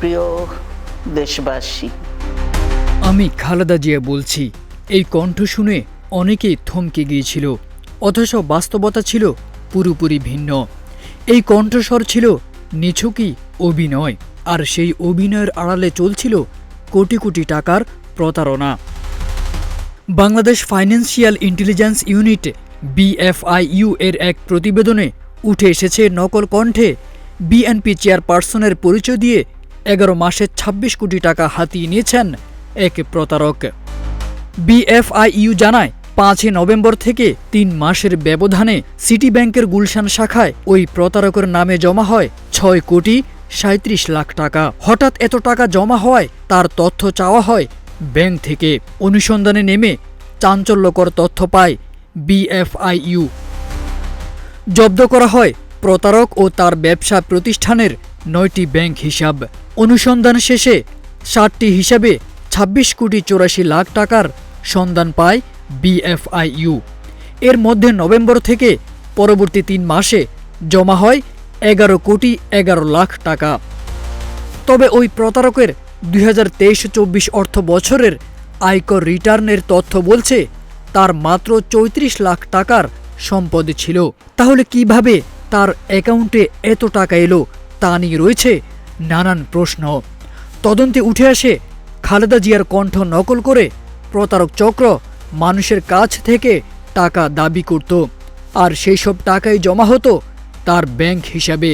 প্রিয় দেশবাসী, আমি খালেদা জিয়া বলছি। এই কণ্ঠ শুনে অনেকেই থমকে গিয়েছিল, অথচ বাস্তবতা ছিল পুরোপুরি ভিন্ন। এই কণ্ঠস্বর ছিল নিছকই অভিনয়, আর সেই অভিনয়ের আড়ালে চলছিল কোটি কোটি টাকার প্রতারণা। Bangladesh financial intelligence unit BFIU এর এক প্রতিবেদনে উঠে এসেছে নকল কণ্ঠে বিএনপি চেয়ারপারসনের পরিচয় দিয়ে 11 মাসে 26 কোটি টাকা হাতিয়ে নিয়েছেন এক প্রতারক। BFIU জানায়, 5 নভেম্বর থেকে 3 মাসের ব্যবধানে সিটি ব্যাংকের গুলশান শাখায় ওই প্রতারকের নামে জমা হয় 6 কোটি 37 লাখ টাকা। হঠাৎ এত টাকা জমা হওয়ায় তার তথ্য চাওয়া হয় ব্যাংক থেকে। অনুসন্ধানে নেমে চাঞ্চল্যকর তথ্য পায় BFIU। জব্দ করা হয় প্রতারক ও তার ব্যবসা প্রতিষ্ঠানের 9টি ব্যাংক হিসাব। অনুসন্ধান শেষে 7টি হিসাবে 26 কোটি 84 লাখ টাকার সন্ধান পায় BFIU। এর মধ্যে নভেম্বর থেকে পরবর্তী 3 মাসে জমা হয় 11 কোটি 11 লাখ টাকা। তবে ওই প্রতারকের 2023-24 অর্থ বছরের আয়কর রিটার্নের তথ্য বলছে তার মাত্র 34 লাখ টাকার সম্পদ ছিল। তাহলে কিভাবে তার অ্যাকাউন্টে এত টাকা এলো তা নিয়ে রয়েছে নানান প্রশ্ন। তদন্তে উঠে আসে খালেদা জিয়ার কণ্ঠ নকল করে প্রতারক চক্র মানুষের কাছ থেকে টাকা দাবি করত, আর সেই সব টাকাই জমা হতো তার ব্যাংক হিসাবে।